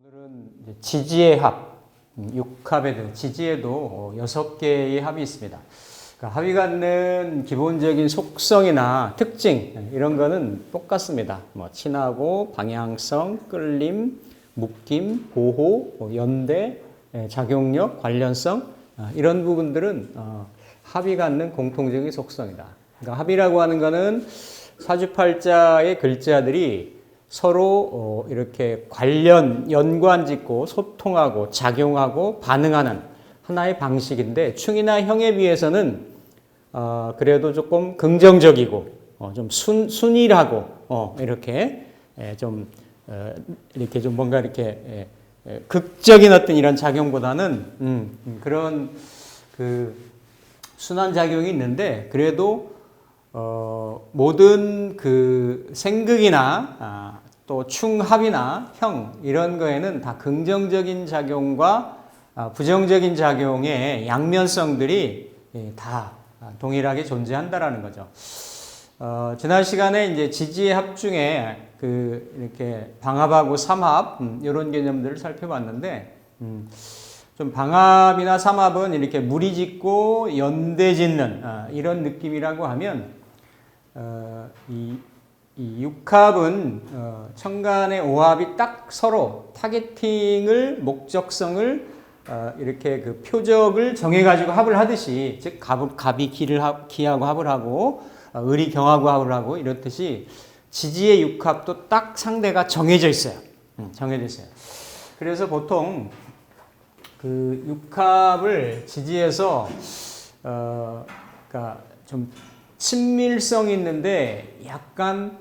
오늘은 이제 지지의 합, 육합에 대한 지지에도 6개의 합이 있습니다. 그러니까 합이 갖는 기본적인 속성이나 특징 이런 거는 똑같습니다. 뭐 친하고 방향성, 끌림, 묶임, 보호, 연대, 작용력, 관련성 이런 부분들은 합이 갖는 공통적인 속성이다. 그러니까 합이라고 하는 거는 사주팔자의 글자들이 서로 이렇게 연관 짓고 소통하고 작용하고 반응하는 하나의 방식인데 충이나 형에 비해서는 그래도 조금 긍정적이고 좀 순일하고 이렇게 좀 이렇게 좀 뭔가 이렇게 극적인 어떤 이런 작용보다는 그런 그 순한 작용이 있는데 그래도 모든 그 생극이나 또 충합이나 형 이런 거에는 다 긍정적인 작용과 부정적인 작용의 양면성들이 다 동일하게 존재한다라는 거죠. 지난 시간에 이제 지지의 합 중에 이렇게 방합하고 삼합 이런 개념들을 살펴봤는데 좀 방합이나 삼합은 이렇게 무리짓고 연대짓는 이런 느낌이라고 하면 이 육합은 천간의 오합이 딱 서로 타겟팅을 목적성을 이렇게 그 표적을 정해가지고 합을 하듯이 즉 갑이 기하고 합을 하고 을이 경하고 합을 하고 이렇듯이 지지의 육합도 딱 상대가 정해져 있어요. 정해져 있어요. 그래서 보통 그 육합을 지지에서 그러니까 좀 친밀성 있는데 약간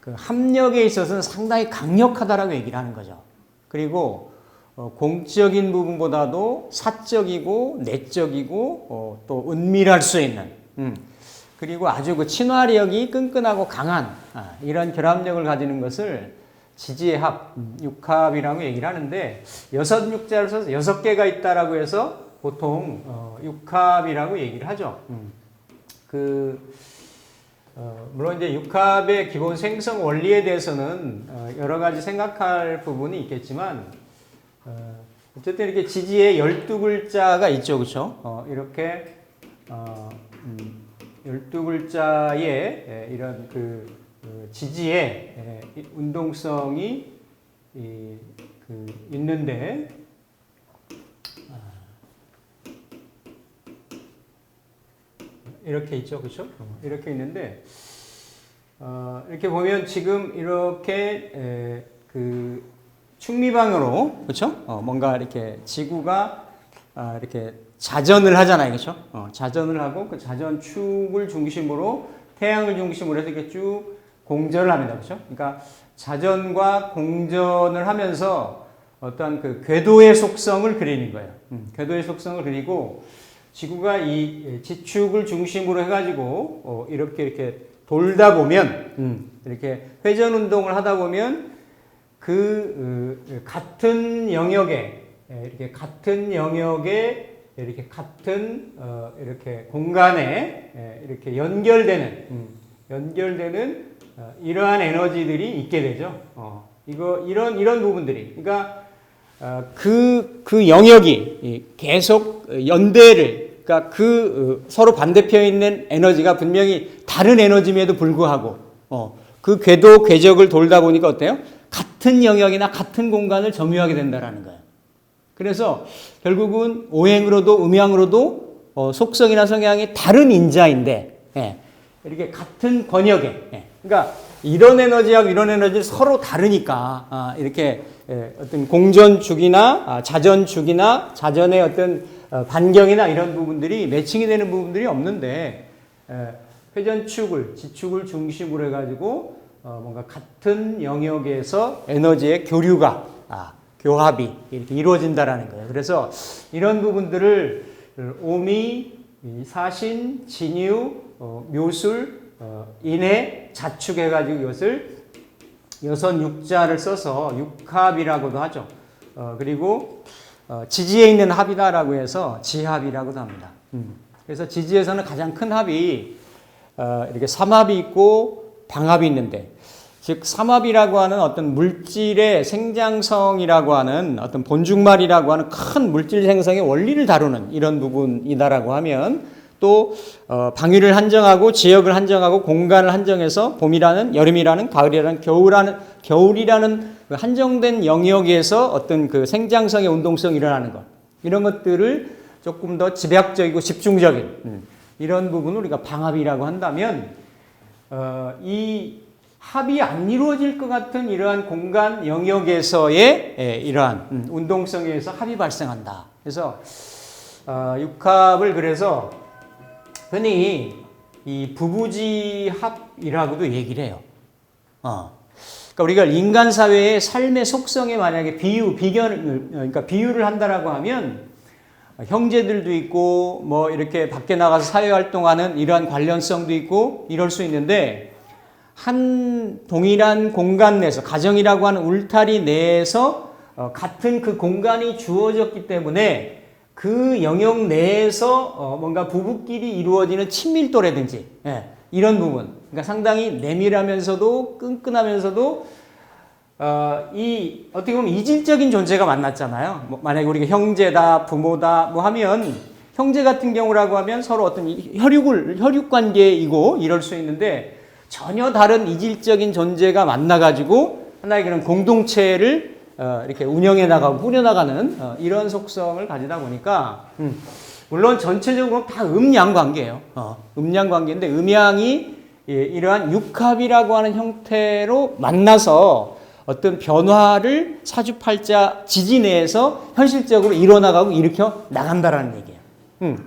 그 합력에 있어서는 상당히 강력하다라고 얘기를 하는 거죠. 그리고 공적인 부분보다도 사적이고 내적이고 또 은밀할 수 있는 그리고 아주 그 친화력이 끈끈하고 강한 이런 결합력을 가지는 것을 지지의 합, 육합이라고 얘기를 하는데 6육자를 써서 6개가 있다라고 해서 보통 육합이라고 얘기를 하죠. 물론 이제 육합의 기본 생성 원리에 대해서는 여러 가지 생각할 부분이 있겠지만 어쨌든 이렇게 지지에 12글자가 있죠. 그렇죠? 이렇게 12글자의 이런 그 지지의 운동성이 있는데 이렇게 있죠. 그렇죠? 이렇게 있는데 이렇게 보면 지금 이렇게 그 충미방으로 그렇죠? 뭔가 이렇게 지구가 이렇게 자전을 하잖아요. 그렇죠? 자전을 하고 그 자전축을 중심으로 태양을 중심으로 해서 이렇게 쭉 공전을 합니다. 그렇죠? 그러니까 자전과 공전을 하면서 어떤 그 궤도의 속성을 그리는 거예요. 궤도의 속성을 그리고 지구가 이 지축을 중심으로 해가지고 이렇게 돌다 보면 이렇게 회전 운동을 하다 보면 같은 영역에 이렇게 같은 이렇게 공간에 이렇게 연결되는 이러한 에너지들이 있게 되죠. 이런 부분들이 그러니까 그 영역이 계속 연대를 그러니까 서로 반대편에 있는 에너지가 분명히 다른 에너지임에도 불구하고 그 궤적을 돌다 보니까 어때요? 같은 영역이나 같은 공간을 점유하게 된다라는 거예요. 그래서 결국은 오행으로도 음양으로도 속성이나 성향이 다른 인자인데 이렇게 같은 권역에 그러니까 이런 에너지하고 이런 에너지는 서로 다르니까 이렇게 어떤 공전축이나 자전축이나 자전의 어떤 반경이나 이런 부분들이 매칭이 되는 부분들이 없는데 회전축을 지축을 중심으로 해가지고 뭔가 같은 영역에서 에너지의 교류가 교합이 이렇게 이루어진다라는 거예요. 그래서 이런 부분들을 오미, 사신, 진유, 묘술, 인해, 자축해가지고 이것을 6육자를 써서 육합이라고도 하죠. 그리고 지지에 있는 합이다라고 해서 지합이라고도 합니다. 그래서 지지에서는 가장 큰 합이 이렇게 삼합이 있고 방합이 있는데, 즉 삼합이라고 하는 어떤 물질의 생장성이라고 하는 어떤 본죽말이라고 하는 큰 물질 생성의 원리를 다루는 이런 부분이다라고 하면, 또 방위를 한정하고 지역을 한정하고 공간을 한정해서 봄이라는, 여름이라는, 가을이라는, 겨울이라는 그 한정된 영역에서 어떤 그 생장성의 운동성이 일어나는 것, 이런 것들을 조금 더 집약적이고 집중적인 이런 부분을 우리가 방합이라고 한다면, 이 합이 안 이루어질 것 같은 이러한 공간 영역에서의 이러한 운동성에 의해서 합이 발생한다. 그래서 육합을 그래서 흔히 이 부부지합이라고도 얘기를 해요. 그러니까 우리가 인간 사회의 삶의 속성에 만약에 그러니까 비유를 한다라고 하면, 형제들도 있고 뭐 이렇게 밖에 나가서 사회 활동하는 이러한 관련성도 있고 이럴 수 있는데, 한 동일한 공간 내에서, 가정이라고 하는 울타리 내에서 같은 그 공간이 주어졌기 때문에 그 영역 내에서 뭔가 부부끼리 이루어지는 친밀도라든지 이런 부분, 그러니까 상당히 내밀하면서도 끈끈하면서도 이 어떻게 보면 이질적인 존재가 만났잖아요. 뭐 만약에 우리가 형제다, 부모다 뭐 하면, 형제 같은 경우라고 하면 서로 어떤 혈육 관계이고 이럴 수 있는데, 전혀 다른 이질적인 존재가 만나가지고 하나의 그런 공동체를 이렇게 운영해 나가고 꾸려나가는 이런 속성을 가지다 보니까, 물론 전체적으로 다 음양 관계예요. 음양 관계인데, 음양이 이러한 육합이라고 하는 형태로 만나서 어떤 변화를 사주팔자 지지 내에서 현실적으로 일어나가고 일으켜 나간다라는 얘기예요.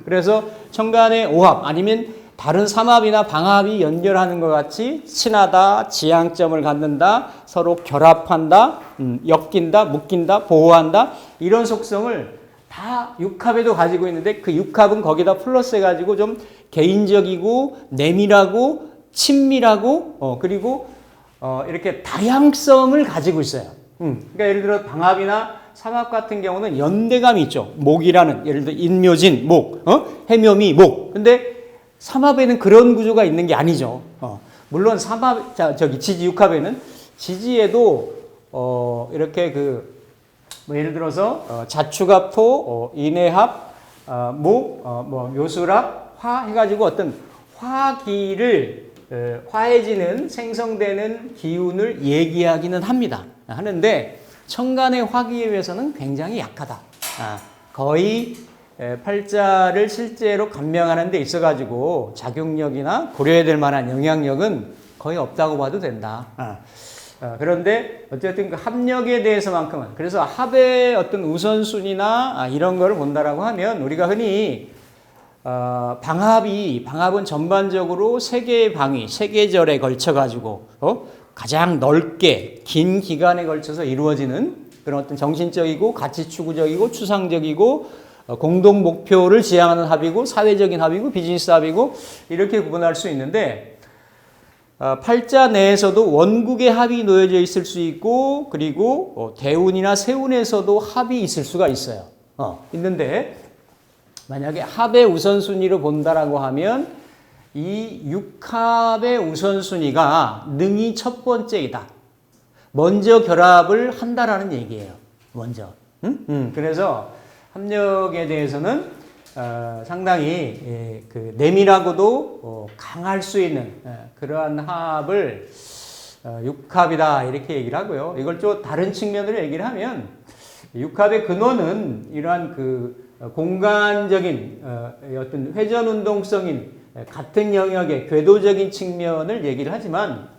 그래서 천간의 오합 아니면 다른 삼합이나 방합이 연결하는 것 같이 친하다, 지향점을 갖는다, 서로 결합한다, 엮인다, 묶인다, 보호한다, 이런 속성을 다 육합에도 가지고 있는데, 그 육합은 거기다 플러스 해가지고 좀 개인적이고 내밀하고 친밀하고 그리고 이렇게 다양성을 가지고 있어요. 그러니까 예를 들어 방합이나 삼합 같은 경우는 연대감이 있죠. 목이라는, 예를 들어 인묘진 목, 해묘미 목. 근데 삼합에는 그런 구조가 있는 게 아니죠. 물론 지지 육합에는, 지지에도 이렇게 뭐 예를 들어서 자축합 토, 인해합, 목, 뭐 묘술합, 화 해가지고 어떤 화기를 화해지는, 생성되는 기운을 얘기하기는 합니다. 하는데 천간의 화기에 비해서는 굉장히 약하다. 거의 팔자를 실제로 감명하는 데 있어가지고 작용력이나 고려해야 될 만한 영향력은 거의 없다고 봐도 된다. 그런데 어쨌든 그 합력에 대해서만큼은, 그래서 합의 어떤 우선순위나 이런 거를 본다라고 하면, 우리가 흔히 방합은 전반적으로 세 개의 방위, 세 계절에 걸쳐가지고 가장 넓게 긴 기간에 걸쳐서 이루어지는 그런 어떤 정신적이고 가치추구적이고 추상적이고 공동 목표를 지향하는 합이고, 사회적인 합이고, 비즈니스 합이고, 이렇게 구분할 수 있는데, 팔자 내에서도 원국의 합이 놓여져 있을 수 있고, 그리고 대운이나 세운에서도 합이 있을 수가 있어요. 있는데, 만약에 합의 우선순위로 본다라고 하면, 이 육합의 우선순위가 능이 첫 번째이다. 먼저 결합을 한다라는 얘기예요. 먼저. 그래서 합력에 대해서는 상당히 그 내밀하고도 강할 수 있는 그러한 합을 육합이다, 이렇게 얘기를 하고요. 이걸 좀 다른 측면으로 얘기를 하면, 육합의 근원은 이러한 그 공간적인 어떤 회전 운동성인 같은 영역의 궤도적인 측면을 얘기를 하지만,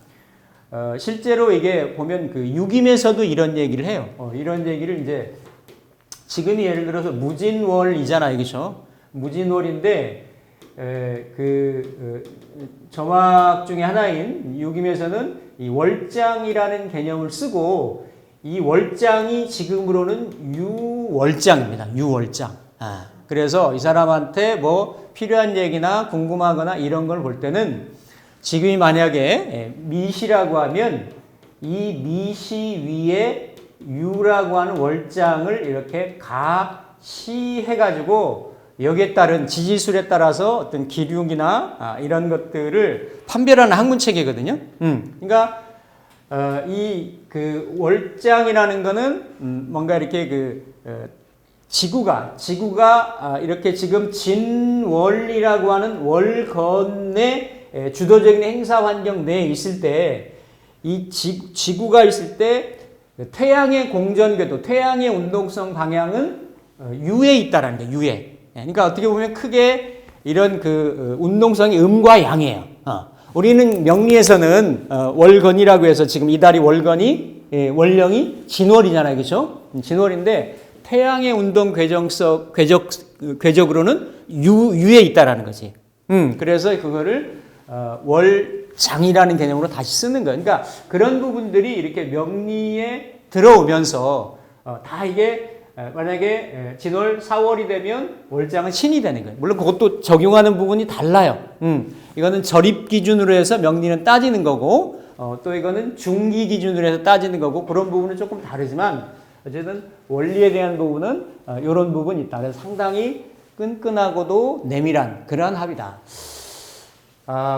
실제로 이게 보면 그 육임에서도 이런 얘기를 해요. 이런 얘기를 이제 지금이 예를 들어서 무진월이잖아요, 그렇죠? 무진월인데 점학 중에 하나인 육임에서는 이 월장이라는 개념을 쓰고, 이 월장이 지금으로는 유월장입니다. 유월장. 그래서 이 사람한테 뭐 필요한 얘기나 궁금하거나 이런 걸 볼 때는, 지금이 만약에 미시라고 하면 이 미시 위에 유라고 하는 월장을 이렇게 가시해가지고 여기에 따른 지지술에 따라서 어떤 기륭이나 이런 것들을 판별하는 학문 체계거든요. 그러니까 이 그 월장이라는 거는 뭔가 이렇게 지구가 이렇게 지금 진월이라고 하는 월건의 주도적인 행사 환경 내에 있을 때 이 지구가 있을 때 태양의 공전궤도, 태양의 운동성 방향은 유에 있다라는 거예요. 유에. 그러니까 어떻게 보면 크게 이런 그 운동성이 음과 양이에요. 우리는 명리에서는 월건이라고 해서 지금 이 달이 월건이 월령이 진월이잖아요, 그렇죠? 진월인데 태양의 운동 궤적으로는 유에 있다라는 거지. 그래서 그거를 월장이라는 개념으로 다시 쓰는 거예요. 그러니까 그런 부분들이 이렇게 명리에 들어오면서 다 이게 만약에 진월 4월이 되면 월장은 신이 되는 거예요. 물론 그것도 적용하는 부분이 달라요. 이거는 절입 기준으로 해서 명리는 따지는 거고 또 이거는 중기 기준으로 해서 따지는 거고 그런 부분은 조금 다르지만 어쨌든 원리에 대한 부분은 이런 부분이 있다. 그래서 상당히 끈끈하고도 내밀한 그러한 합이다.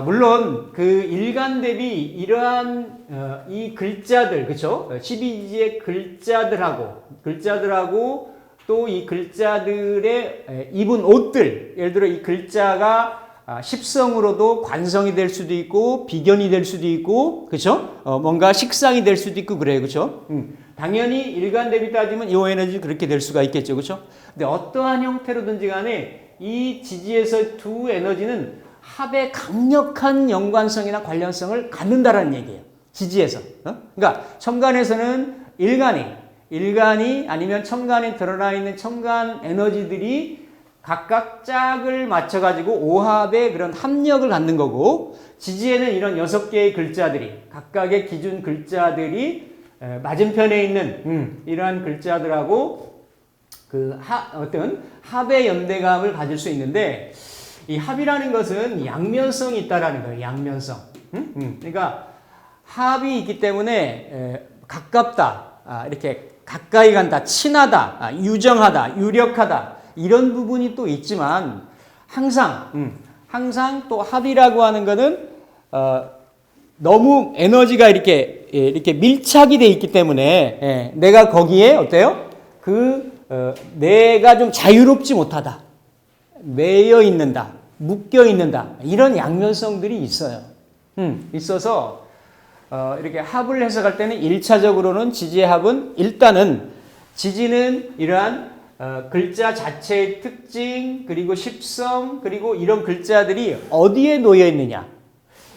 물론 그 일간 대비 이러한 이 글자들, 그쵸? 12지의 글자들하고 또 이 글자들의 입은 옷들, 예를 들어 이 글자가 십성으로도 관성이 될 수도 있고 비견이 될 수도 있고, 그쵸? 뭔가 식상이 될 수도 있고 그래요, 그쵸? 당연히 일간 대비 따지면 이 에너지 그렇게 될 수가 있겠죠, 그쵸? 근데 어떠한 형태로든지 간에 이 지지에서 두 에너지는 합의 강력한 연관성이나 관련성을 갖는다라는 얘기예요. 지지에서. 그러니까 첨간에서는 일간이 아니면 첨간에 드러나 있는 첨간 에너지들이 각각 짝을 맞춰가지고 오합의 그런 합력을 갖는 거고 지지에는 이런 6개의 글자들이 각각의 기준 글자들이 맞은편에 있는 이러한 글자들하고 어떤 합의 연대감을 가질 수 있는데 이 합이라는 것은 양면성이 있다라는 거예요. 양면성. 그러니까 합이 있기 때문에 가깝다, 이렇게 가까이 간다, 친하다, 유정하다, 유력하다 이런 부분이 또 있지만 항상 또 합이라고 하는 것은 너무 에너지가 이렇게 밀착이 돼 있기 때문에 내가 거기에 어때요? 내가 좀 자유롭지 못하다, 매여 있는다, 묶여 있는다 이런 양면성들이 있어요. 있어서 이렇게 합을 해석할 때는 1차적으로는 지지의 합은 일단은 지지는 이러한 글자 자체의 특징 그리고 십성 그리고 이런 글자들이 어디에 놓여 있느냐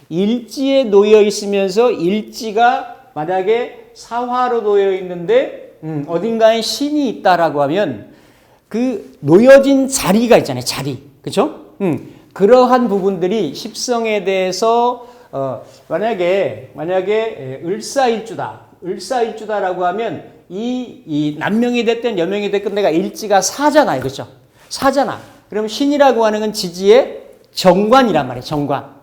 일지에 놓여 있으면서 일지가 만약에 사화로 놓여 있는데 어딘가에 신이 있다라고 하면 그 놓여진 자리가 있잖아요. 자리. 그렇죠? 그러한 부분들이 십성에 대해서 만약에 을사일주다라고 하면 이 남명이 됐든 여명이 됐든 내가 일지가 사잖아요. 그렇죠? 사잖아. 그럼 신이라고 하는 건 지지의 정관이란 말이에요. 정관.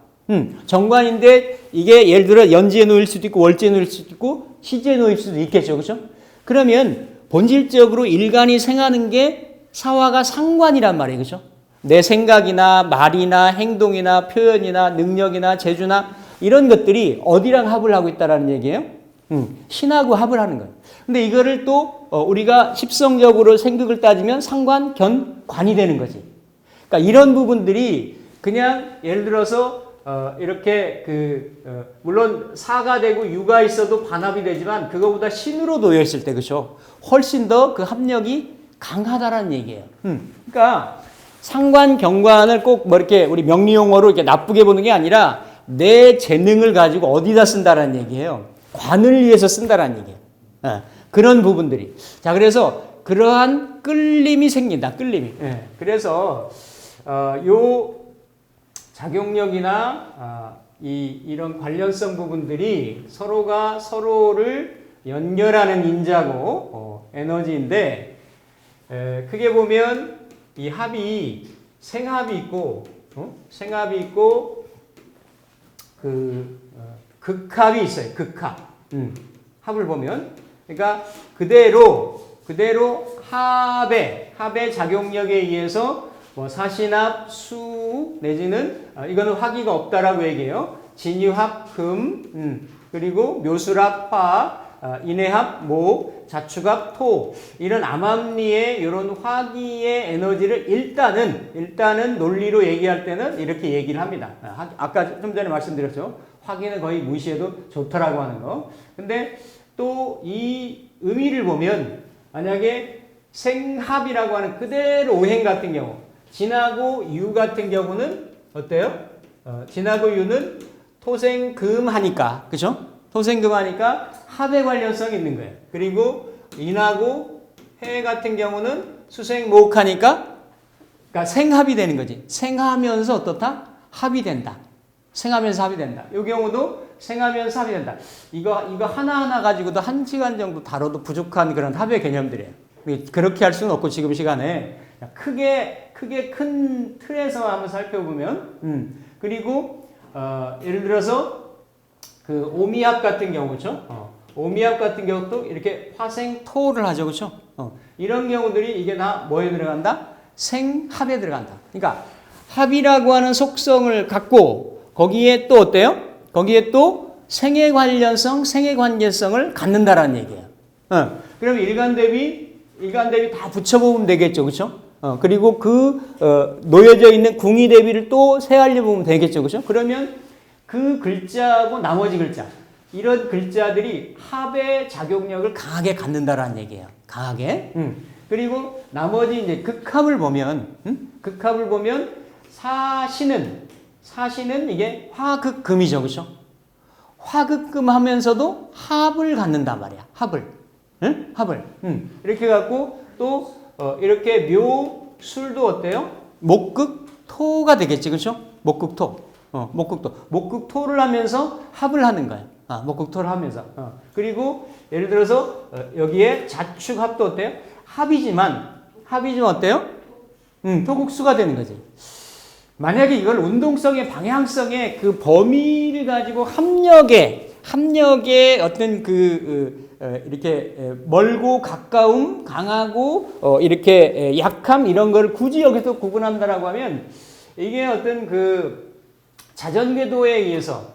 정관인데 이게 예를 들어 연지에 놓일 수도 있고 월지에 놓일 수도 있고 시지에 놓일 수도 있겠죠. 그렇죠? 그러면 본질적으로 일간이 생하는 게 사화가 상관이란 말이에요. 그렇죠? 내 생각이나 말이나 행동이나 표현이나 능력이나 재주나 이런 것들이 어디랑 합을 하고 있다라는 얘기예요? 신하고 합을 하는 거예요. 근데 이거를 또 우리가 십성적으로 생극을 따지면 상관, 견, 관이 되는 거지. 그러니까 이런 부분들이 그냥 예를 들어서 이렇게 물론 사가 되고 유가 있어도 반합이 되지만 그거보다 신으로 놓여 있을 때 그렇죠. 훨씬 더 그 합력이 강하다라는 얘기예요. 그러니까 상관, 경관을 꼭 뭐 이렇게 우리 명리 용어로 이렇게 나쁘게 보는 게 아니라 내 재능을 가지고 어디다 쓴다라는 얘기예요. 관을 위해서 쓴다라는 얘기예요. 그런 부분들이. 자, 그래서 그러한 끌림이 생긴다. 끌림이. 그래서 요 작용력이나 이런 관련성 부분들이 서로가 서로를 연결하는 인자고 에너지인데 크게 보면 이 합이 생합이 있고 극합이 있어요. 극합. 합을 보면 그러니까 그대로 합의 작용력에 의해서 뭐 사신합, 수 내지는 이거는 화기가 없다라고 얘기해요. 진유합, 금, 그리고 묘술합, 화, 인해합, 목, 자축합, 토 이런 암암리의 이런 화기의 에너지를 일단은 논리로 얘기할 때는 이렇게 얘기를 합니다. 아까 좀 전에 말씀드렸죠. 화기는 거의 무시해도 좋다라고 하는 거. 근데 또 이 의미를 보면 만약에 생합이라고 하는 그대로 오행 같은 경우 진하고 유 같은 경우는 어때요? 진하고 유는 토생금하니까 그죠? 토생금하니까 합의 관련성이 있는 거예요. 그리고 인하고 해 같은 경우는 수생목하니까 그러니까 생합이 되는 거지. 생하면서 어떻다? 합이 된다. 생하면서 합이 된다. 이 경우도 생하면서 합이 된다. 이거 하나하나 가지고도 1시간 정도 다뤄도 부족한 그런 합의 개념들이에요. 그렇게 할 수는 없고 지금 시간에 크게 큰 틀에서 한번 살펴보면 그리고 예를 들어서 그 오미합 같은 경우 그렇죠? 오미합 같은 경우도 이렇게 화생토를 하죠. 그렇죠? 이런 경우들이 이게 다 뭐에 들어간다? 생합에 들어간다. 그러니까 합이라고 하는 속성을 갖고 거기에 또 어때요? 거기에 또 생애 관련성, 생애 관계성을 갖는다라는 얘기예요. 그럼 일간 대비 다 붙여보면 되겠죠. 그렇죠? 그리고 놓여져 있는 궁이 대비를 또 세알려 보면 되겠죠. 그렇죠? 그러면 그 글자하고 나머지 글자 이런 글자들이 합의 작용력을 강하게 갖는다라는 얘기예요. 강하게. 그리고 나머지 이제 극합을 보면 사신은 이게 화극금이죠. 그렇죠? 화극금 하면서도 합을 갖는단 말이야. 합을. 이렇게 갖고 또 이렇게 묘술도 어때요? 목극토가 되겠지. 그렇죠? 목극토. 목극토를 하면서 합을 하는 거예요. 목극토를 하면서. 그리고 예를 들어서 여기에 자축합도 어때요? 합이지만 어때요? 토국수가 되는 거지. 만약에 이걸 운동성의 방향성의 그 범위를 가지고 합력의 어떤 이렇게 멀고 가까움, 강하고 이렇게 약함 이런 걸 굳이 여기서 구분한다라고 하면 이게 어떤 그 자전궤도에 의해서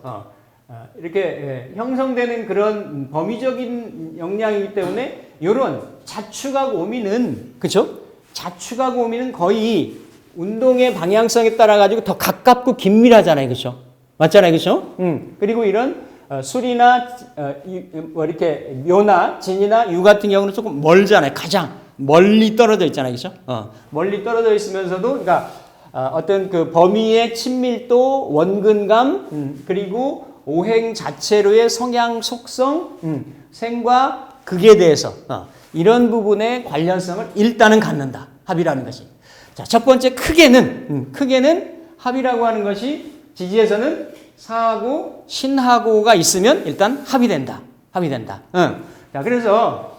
이렇게 형성되는 그런 범위적인 역량이기 때문에 이런 자축하고 오미는 그렇죠? 자축하고 오미는 거의 운동의 방향성에 따라 가지고 더 가깝고 긴밀하잖아요, 그렇죠? 맞잖아요, 그렇죠? 그리고 이런 술이나 이렇게 묘나 진이나 유 같은 경우는 조금 멀잖아요, 가장 멀리 떨어져 있잖아요, 그렇죠? 멀리 떨어져 있으면서도 그러니까 어떤 그 범위의 친밀도, 원근감, 그리고 오행 자체로의 성향 속성, 생과 극에 대해서 이런 부분의 관련성을 일단은 갖는다, 합이라는 것이. 자, 첫 번째 크게는 합이라고 하는 것이 지지에서는 사하고 신하고가 있으면 일단 합이 된다. 자, 그래서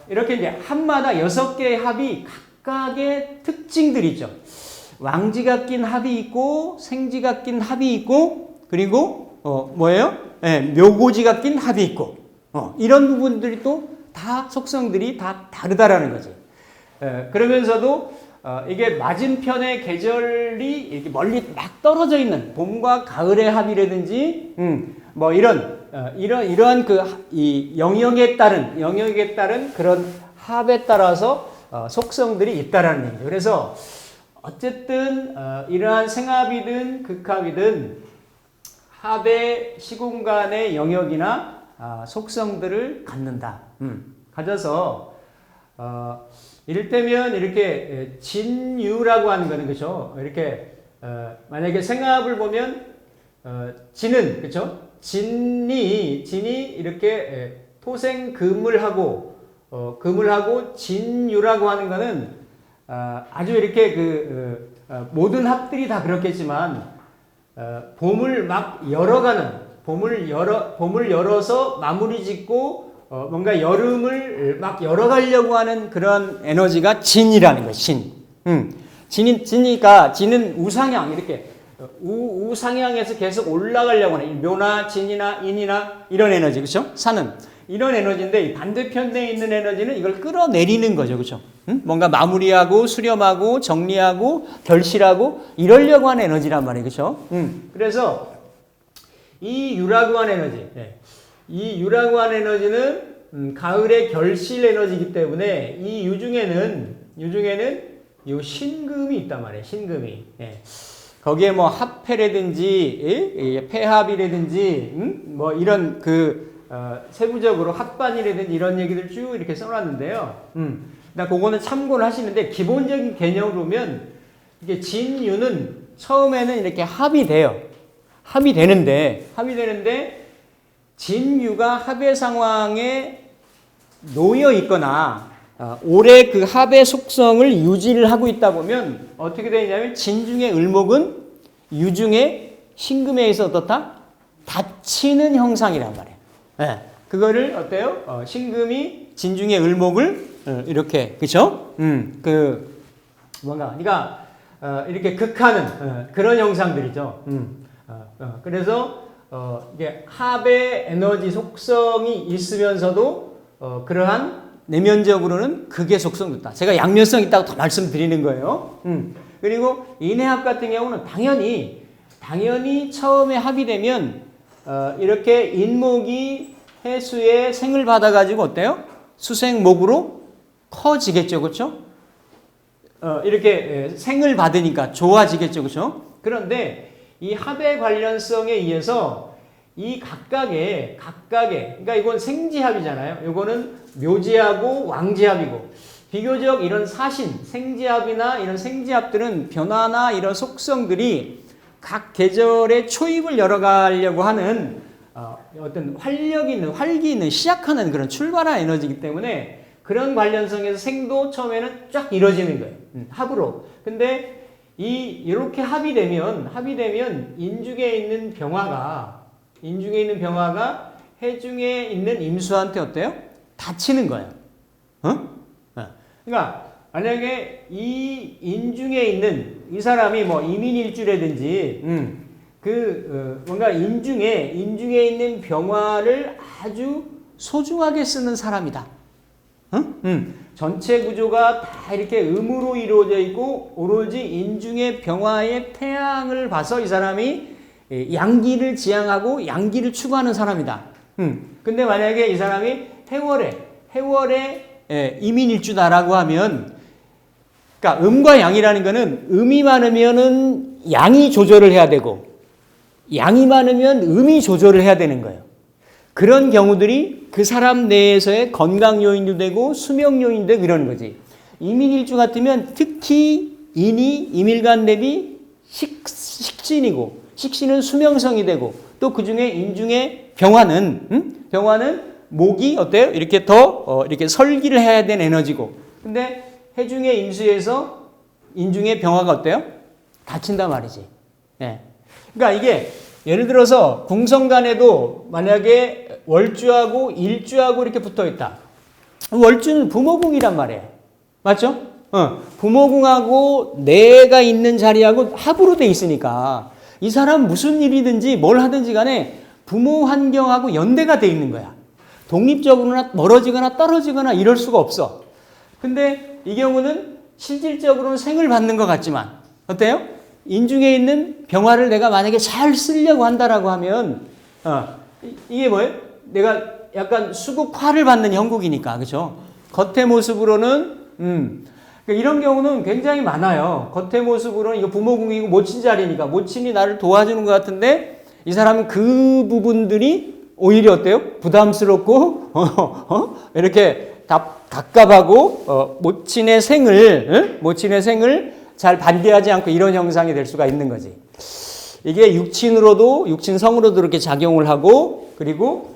이렇게 이제 합마다 6개의 합이 각각의 특징들이 있죠. 왕지가 낀 합이 있고 생지가 낀 합이 있고 그리고 뭐예요? 묘고지가 낀 합이 있고 이런 부분들이 또 다 속성들이 다 다르다라는 거지. 그러면서도 이게 맞은편의 계절이 이렇게 멀리 막 떨어져 있는 봄과 가을의 합이라든지 뭐 이러한 이 영역에 따른 그런 합에 따라서 속성들이 있다라는 얘기죠. 그래서 어쨌든 이러한 생합이든 극합이든 합의 시공간의 영역이나 속성들을 갖는다. 가져서 이를테면 이렇게 진유라고 하는 거는 그렇죠. 이렇게 만약에 생합을 보면 진은 그렇죠. 진이 이렇게 토생금을 하고 진유라고 하는 거는 아주 이렇게 모든 합들이 다 그렇겠지만 봄을 막 봄을 열어서 마무리 짓고 뭔가 여름을 막 열어가려고 하는 그런 에너지가 진이라는 거예요. 진은 우상향 이렇게 우상향에서 계속 올라가려고 하는 묘나 진이나 인이나 이런 에너지 그렇죠? 산은 이런 에너지인데 반대편에 있는 에너지는 이걸 끌어내리는 거죠, 그렇죠? 뭔가 마무리하고 수렴하고 정리하고 결실하고 이러려고 하는 에너지란 말이에요. 그렇죠? 그래서 이 유라고 하는 에너지, 이 유라고 하는 에너지는 가을의 결실 에너지이기 때문에 이 유중에는 요 신금이 있단 말이에요. 신금이. 거기에 뭐 합해라든지 폐합이라든지 뭐 이런 세부적으로 합반이라든지 이런 얘기들 쭉 이렇게 써놨는데요. 나 그거는 참고를 하시는데 기본적인 개념으로 보면 이게 진유는 처음에는 이렇게 합이 돼요. 합이 되는데 진유가 합의 상황에 놓여 있거나 오래 그 합의 속성을 유지를 하고 있다 보면 어떻게 되냐면 진중의 을목은 유중의 신금에 의해서 어떻다? 닫히는 형상이란 말이에요. 네. 그거를 어때요? 신금이 진중의 을목을 이렇게 그렇죠? 그러니까 이렇게 극하는 그런 형상들이죠. 그래서 이게 합의 에너지 속성이 있으면서도 그러한 내면적으로는 극의 속성도 있다. 제가 양면성 있다고 더 말씀드리는 거예요. 그리고 인해합 같은 경우는 당연히 처음에 합이 되면 이렇게 인목이 해수의 생을 받아가지고 어때요? 수생목으로 커지겠죠, 그렇죠? 이렇게 생을 받으니까 좋아지겠죠, 그렇죠? 그런데 이 합의 관련성에 의해서 이 각각의 그러니까 이건 생지합이잖아요. 이거는 묘지하고 왕지합이고 비교적 이런 생지합이나 이런 생지합들은 변화나 이런 속성들이 각 계절의 초입을 열어가려고 하는 어떤 활기 있는 시작하는 그런 출발한 에너지이기 때문에 그런 관련성에서 생도 처음에는 쫙 이루어지는 거예요. 합으로. 근데 이렇게 합이 되면 인중에 있는 병화가 해중에 있는 임수한테 어때요? 닫히는 거예요. 그러니까 만약에 이 인중에 있는 이 사람이 뭐 이민일주라든지 뭔가 인중에 있는 병화를 아주 소중하게 쓰는 사람이다. 전체 구조가 다 이렇게 음으로 이루어져 있고 오로지 인중의 병화의 태양을 봐서 이 사람이 양기를 지향하고 양기를 추구하는 사람이다. 근데 만약에 이 사람이 해월에 이민일주다라고 하면, 그러니까 음과 양이라는 거는 음이 많으면은 양이 조절을 해야 되고 양이 많으면 음이 조절을 해야 되는 거예요. 그런 경우들이 그 사람 내에서의 건강 요인도 되고 수명 요인도 되고 이러는 거지. 이민일주 같으면 특히 인이 이밀간 대비 식신이고 식신은 수명성이 되고 또 그 중에 인중의 병화는 목이 어때요? 이렇게 이렇게 설기를 해야 되는 에너지고. 근데 해중의 임수에서 인중의 병화가 어때요? 닫힌단 말이지. 예. 그러니까 이게 예를 들어서 궁성간에도 만약에 월주하고 일주하고 이렇게 붙어 있다. 월주는 부모궁이란 말이에요. 맞죠? 부모궁하고 내가 있는 자리하고 합으로 돼 있으니까 이 사람 무슨 일이든지 뭘 하든지 간에 부모 환경하고 연대가 돼 있는 거야. 독립적으로나 멀어지거나 떨어지거나 이럴 수가 없어. 근데 이 경우는 실질적으로는 생을 받는 것 같지만 어때요? 인중에 있는 병화를 내가 만약에 잘 쓰려고 한다라고 하면 이게 뭐예요? 내가 약간 수국화를 받는 형국이니까 그렇죠? 겉의 모습으로는 그러니까 이런 경우는 굉장히 많아요. 겉의 모습으로는 이거 부모궁이고 모친 자리니까 모친이 나를 도와주는 것 같은데 이 사람은 그 부분들이 오히려 어때요? 부담스럽고 이렇게 답답하고 모친의 생을 잘 반대하지 않고 이런 형상이 될 수가 있는 거지. 이게 육친성으로도 이렇게 작용을 하고 그리고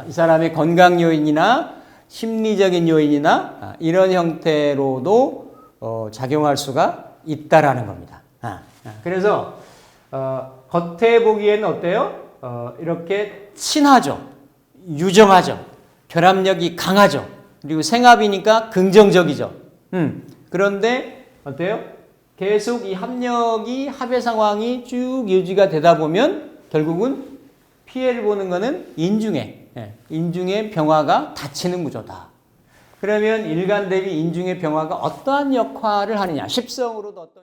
이 사람의 건강 요인이나 심리적인 요인이나 이런 형태로도 작용할 수가 있다라는 겁니다. 그래서 겉에 보기에는 어때요? 이렇게 친하죠. 유정하죠. 결합력이 강하죠. 그리고 생합이니까 긍정적이죠. 그런데 어때요? 계속 이 합의 상황이 쭉 유지가 되다 보면 결국은 피해를 보는 거는 인중의 병화가 닫히는 구조다. 그러면 일간 대비 인중의 병화가 어떠한 역할을 하느냐? 십성으로도 어떤